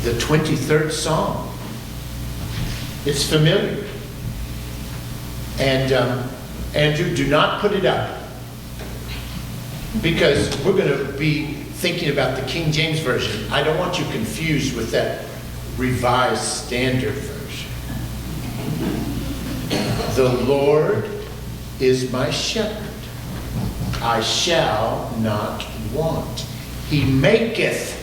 the 23rd Psalm. It's familiar. And Andrew, do not put it up, because we're going to be thinking about the King James Version. I don't want you confused with that Revised Standard Version. The Lord is my shepherd. I shall not want. He maketh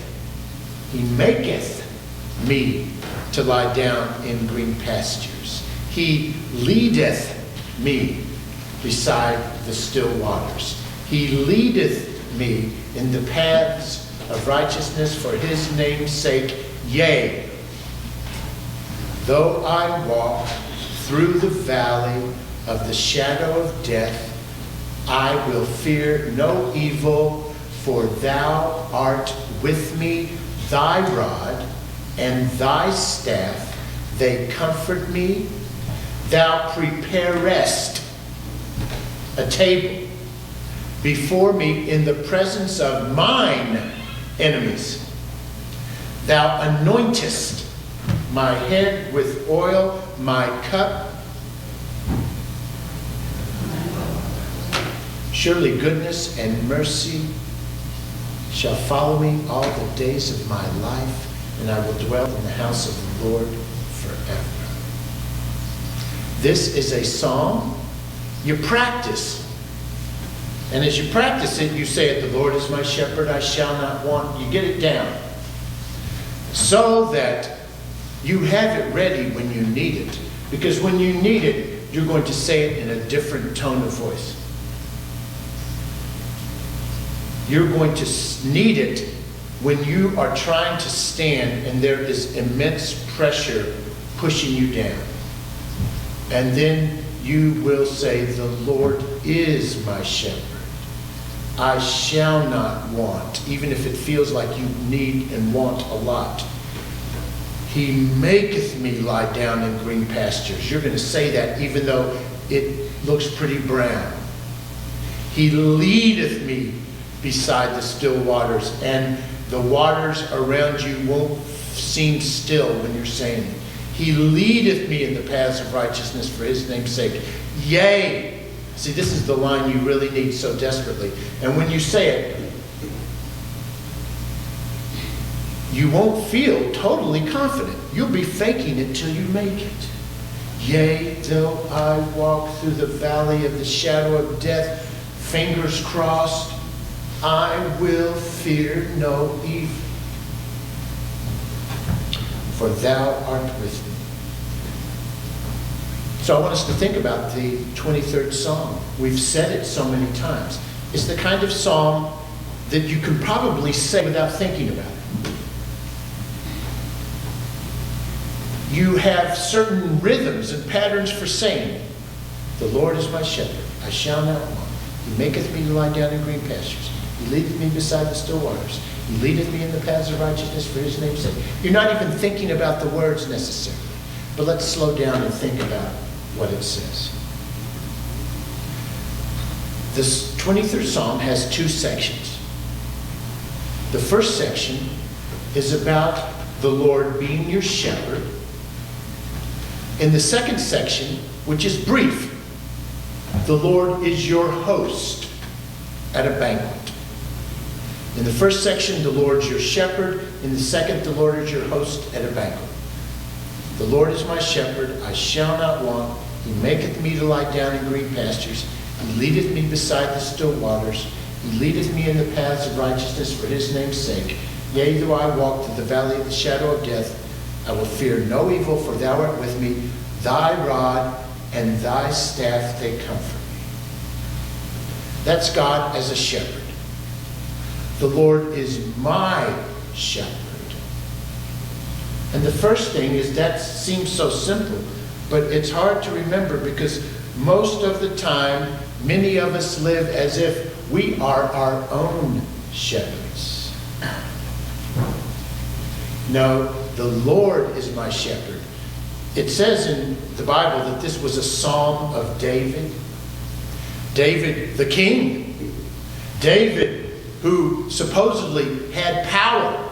me to lie down in green pastures. He leadeth me beside the still waters. He leadeth me in the paths of righteousness for his name's sake. Yea, though I walk through the valley of the shadow of death, I will fear no evil, for thou art with me. Thy rod and thy staff, they comfort me. Thou preparest a table before me in the presence of mine enemies. Thou anointest my head with oil, my cup. Surely goodness and mercy shall follow me all the days of my life, and I will dwell in the house of the Lord forever. This is a psalm you practice. And as you practice it, you say it, the Lord is my shepherd, I shall not want. You get it down so that you have it ready when you need it. Because when you need it, you're going to say it in a different tone of voice. You're going to need it when you are trying to stand and there is immense pressure pushing you down. And then you will say, the Lord is my shepherd. I shall not want, even if it feels like you need and want a lot. He maketh me lie down in green pastures. You're going to say that even though it looks pretty brown. He leadeth me beside the still waters, and the waters around you won't seem still when you're saying it. He leadeth me in the paths of righteousness for his name's sake. Yea. See, this is the line you really need so desperately. And when you say it, you won't feel totally confident. You'll be faking it till you make it. Yea, though I walk through the valley of the shadow of death, fingers crossed, I will fear no evil, for thou art with me. So I want us to think about the 23rd Psalm. We've said it so many times. It's the kind of psalm that you can probably say without thinking about it. You have certain rhythms and patterns for saying it. The Lord is my shepherd, I shall not want. He maketh me to lie down in green pastures. He leadeth me beside the still waters. He leadeth me in the paths of righteousness for his name's sake. You're not even thinking about the words necessarily. But let's slow down and think about what it says. This 23rd Psalm has two sections. The first section is about the Lord being your shepherd. In the second section, which is brief, the Lord is your host at a banquet. In the first section, the Lord's your shepherd. In the second, the Lord is your host at a banquet. The Lord is my shepherd, I shall not want. He maketh me to lie down in green pastures. He leadeth me beside the still waters. He leadeth me in the paths of righteousness for his name's sake. Yea, though I walk through the valley of the shadow of death, I will fear no evil, for thou art with me. Thy rod and thy staff, they comfort me. That's God as a shepherd. The Lord is my shepherd. And the first thing is, that seems so simple, but it's hard to remember because most of the time, many of us live as if we are our own shepherds. No, the Lord is my shepherd. It says in the Bible that this was a psalm of David. David the king. David, who supposedly had power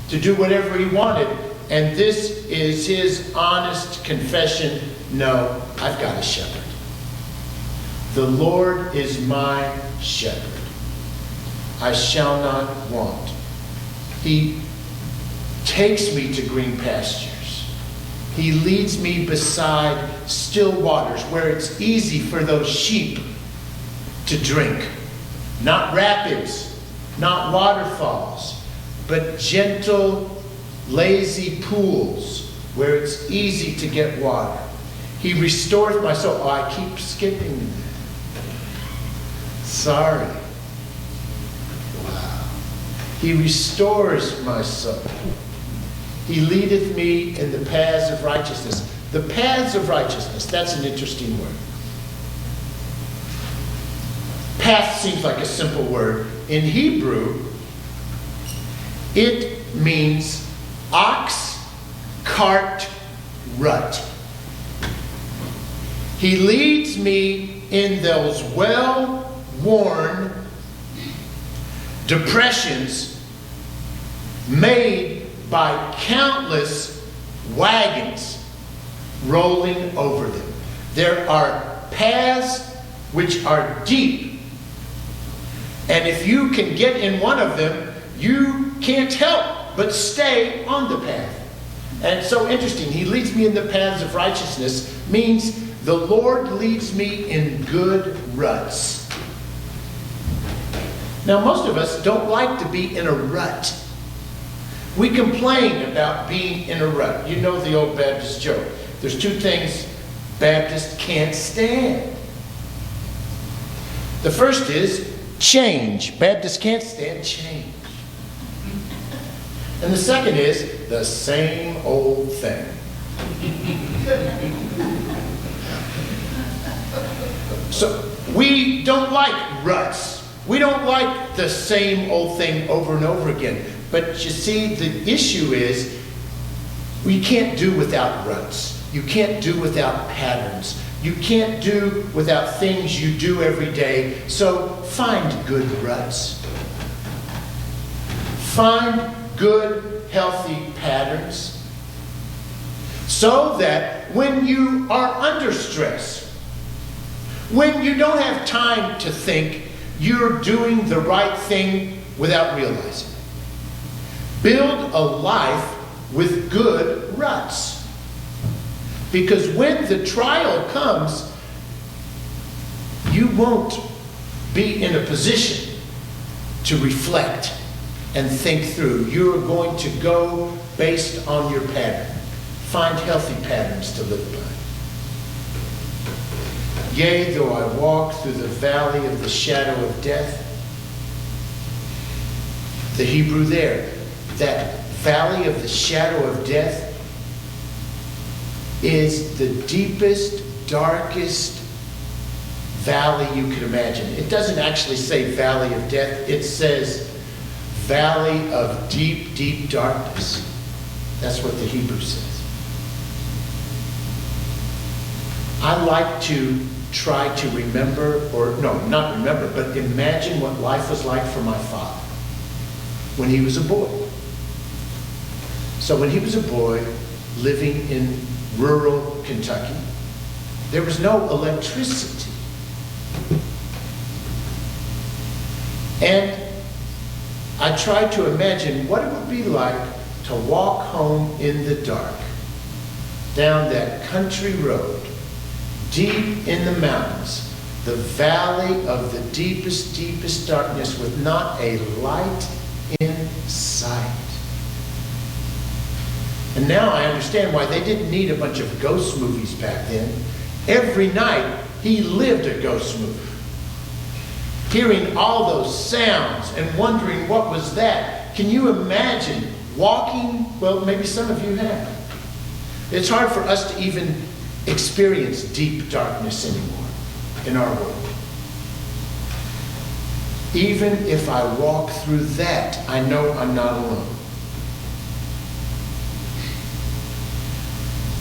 to do whatever he wanted, and this is his honest confession, no, I've got a shepherd. The Lord is my shepherd. I shall not want. He takes me to green pastures. He leads me beside still waters where it's easy for those sheep to drink. Not rapids, not waterfalls, but gentle, lazy pools where it's easy to get water. He restores my soul. Oh, I keep skipping that. Sorry. Wow. He restores my soul. He leadeth me in the paths of righteousness. The paths of righteousness, that's an interesting word. Path seems like a simple word. In Hebrew, it means ox, cart, rut. He leads me in those well-worn depressions made by countless wagons rolling over them. There are paths which are deep, and if you can get in one of them, you can't help but stay on the path. And it's so interesting. He leads me in the paths of righteousness means the Lord leads me in good ruts. Now, most of us don't like to be in a rut. We complain about being in a rut. You know the old Baptist joke. There's two things Baptists can't stand. The first is change. Baptists can't stand change. And the second is the same old thing. So we don't like ruts. We don't like the same old thing over and over again. But you see, the issue is we can't do without ruts. You can't do without patterns. You can't do without things you do every day. So find good ruts. Find good, healthy patterns so that when you are under stress, when you don't have time to think, you're doing the right thing without realizing it. Build a life with good ruts. Because when the trial comes, you won't be in a position to reflect and think through. You're going to go based on your pattern. Find healthy patterns to live by. Yea, though I walk through the valley of the shadow of death. The Hebrew there, that valley of the shadow of death is the deepest, darkest valley you could imagine. It doesn't actually say valley of death. It says valley of deep, deep darkness. That's what the Hebrew says. I like to try to remember, or no, not remember, but imagine what life was like for my father when he was a boy. So when he was a boy living in rural Kentucky, there was no electricity. And I tried to imagine what it would be like to walk home in the dark down that country road, deep in the mountains, the valley of the deepest, deepest darkness with not a light in sight. And now I understand why they didn't need a bunch of ghost movies back then. Every night he lived a ghost movie. Hearing all those sounds and wondering what was that. Can you imagine walking? Well, maybe some of you have. It's hard for us to even experience deep darkness anymore in our world. Even if I walk through that, I know I'm not alone.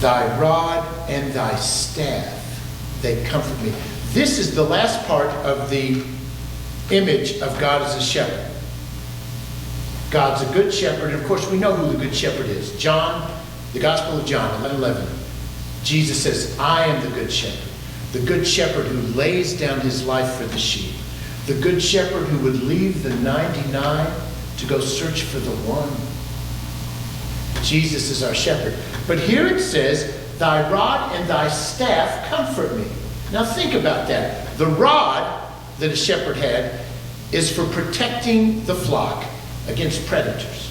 Thy rod and thy staff, they comfort me. This is the last part of the image of God as a shepherd. God's a good shepherd, and of course we know who the good shepherd is. John The Gospel of John 11:11. Jesus says, I am the good shepherd. The good shepherd who lays down his life for the sheep. The good shepherd who would leave the 99 to go search for the one. Jesus is our shepherd. But here it says, thy rod and thy staff comfort me. Now think about that. The rod that a shepherd had is for protecting the flock against predators.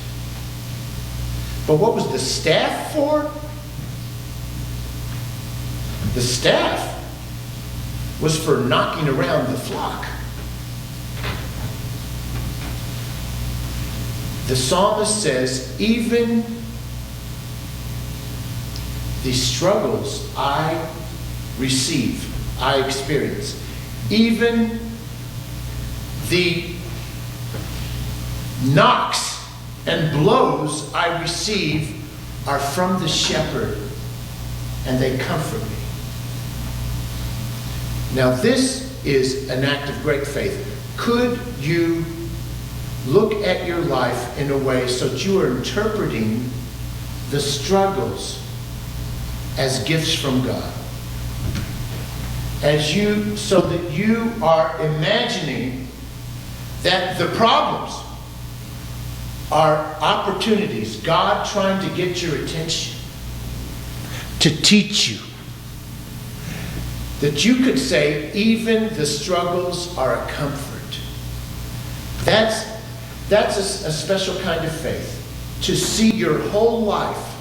But what was the staff for? The staff was for knocking around the flock. The psalmist says, even the struggles I receive, I experience, even the knocks and blows I receive are from the shepherd, and they comfort me. Now this is an act of great faith. Could you look at your life in a way so that you are interpreting the struggles as gifts from God? So that you are imagining that the problems are opportunities, God trying to get your attention, to teach you. That you could say, even the struggles are a comfort. That's a special kind of faith. To see your whole life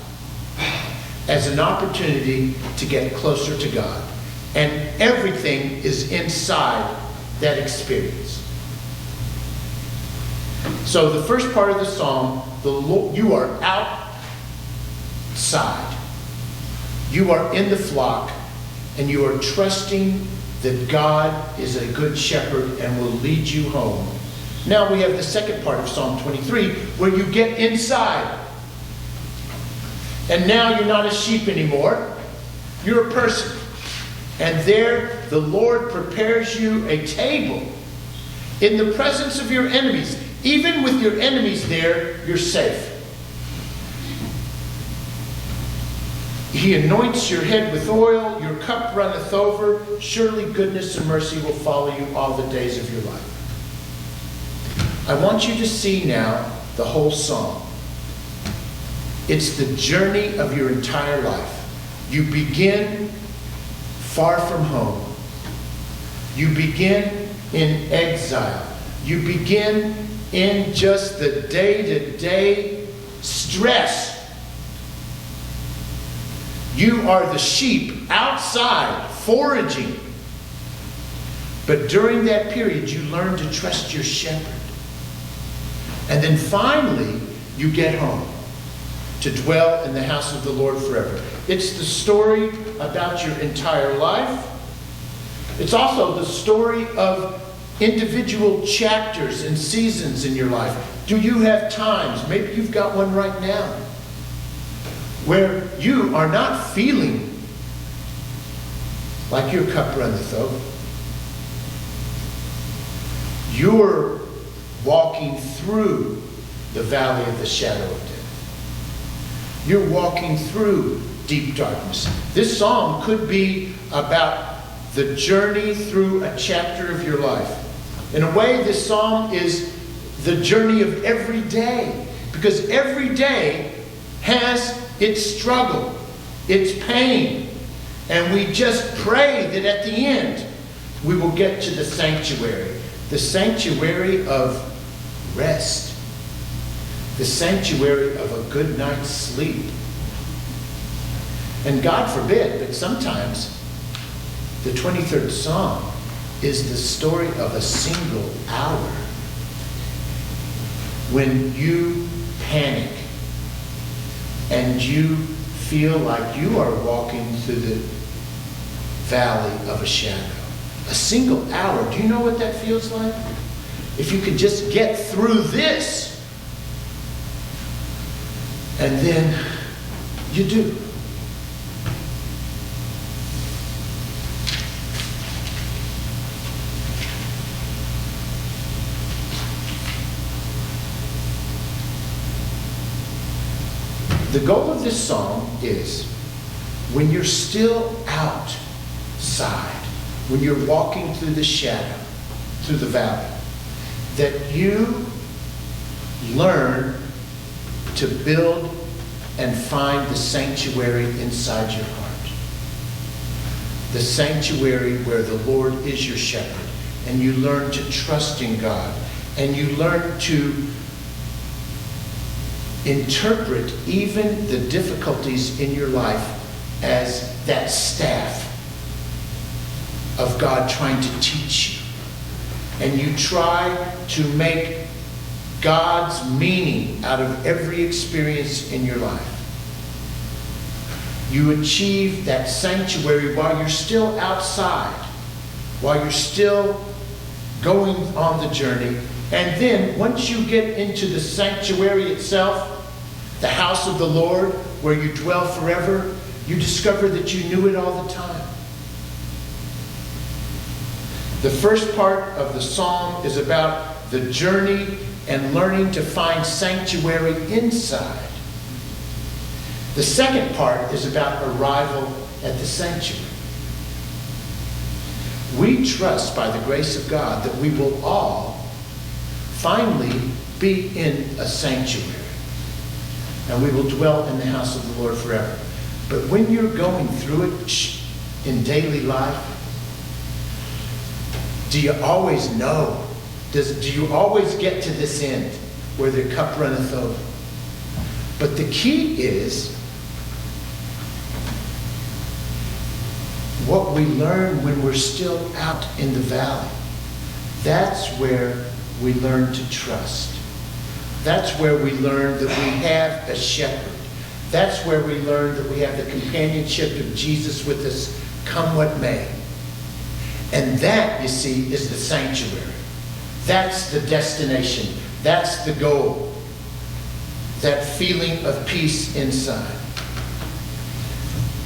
as an opportunity to get closer to God. And everything is inside that experience. So the first part of the psalm, you are outside. You are in the flock, and you are trusting that God is a good shepherd and will lead you home. Now we have the second part of Psalm 23, where you get inside. And now you're not a sheep anymore. You're a person. And there the Lord prepares you a table in the presence of your enemies. Even with your enemies there, you're safe. He anoints your head with oil, your cup runneth over. Surely goodness and mercy will follow you all the days of your life. I want you to see now the whole psalm. It's the journey of your entire life. You begin far from home. You begin in exile. You begin in just the day-to-day stress. You are the sheep outside foraging. But during that period, you learn to trust your shepherd. And then finally, you get home to dwell in the house of the Lord forever. It's the story about your entire life. It's also the story of individual chapters and seasons in your life. Do you have times, maybe you've got one right now, where you are not feeling like your cup runneth over? You're walking through the valley of the shadow of death. You're walking through deep darkness. This psalm could be about the journey through a chapter of your life. In a way, this psalm is the journey of every day, because every day has its struggle, its pain, and we just pray that at the end we will get to the sanctuary of rest, the sanctuary of a good night's sleep. And God forbid, but sometimes the 23rd Psalm is the story of a single hour when you panic and you feel like you are walking through the valley of a shadow. A single hour. Do you know what that feels like? If you could just get through this, and then you do. The goal of this psalm is when you're still outside, when you're walking through the shadow, through the valley, that you learn to build and find the sanctuary inside your heart. The sanctuary where the Lord is your shepherd. And you learn to trust in God. And you learn to interpret even the difficulties in your life as that staff of God trying to teach you. And you try to make God's meaning out of every experience in your life. You achieve that sanctuary while you're still outside, while you're still going on the journey. And then once you get into the sanctuary itself, the house of the Lord, where you dwell forever, you discover that you knew it all the time. The first part of the psalm is about the journey and learning to find sanctuary inside. The second part is about arrival at the sanctuary. We trust by the grace of God that we will all finally be in a sanctuary. And we will dwell in the house of the Lord forever. But when you're going through it in daily life, do you always know? Do you always get to this end where the cup runneth over? But the key is what we learn when we're still out in the valley. That's where we learn to trust. That's where we learn that we have a shepherd. That's where we learn that we have the companionship of Jesus with us, come what may. And that, you see, is the sanctuary. That's the destination. That's the goal. That feeling of peace inside.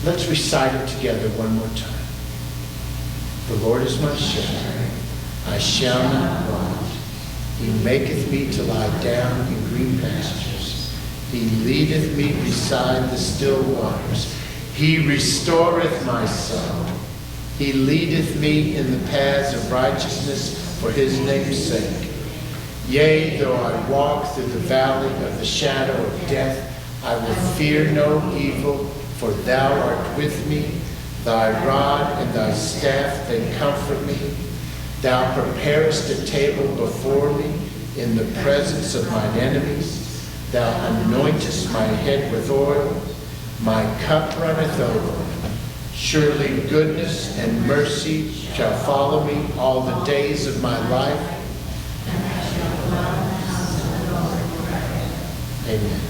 Let's recite it together one more time. The Lord is my shepherd. I shall not want. He maketh me to lie down in green pastures. He leadeth me beside the still waters. He restoreth my soul. He leadeth me in the paths of righteousness for his name's sake. Yea, though I walk through the valley of the shadow of death, I will fear no evil, for thou art with me. Thy rod and thy staff, they comfort me. Thou preparest a table before me in the presence of mine enemies. Thou anointest my head with oil. My cup runneth over. Surely goodness and mercy shall follow me all the days of my life. Amen.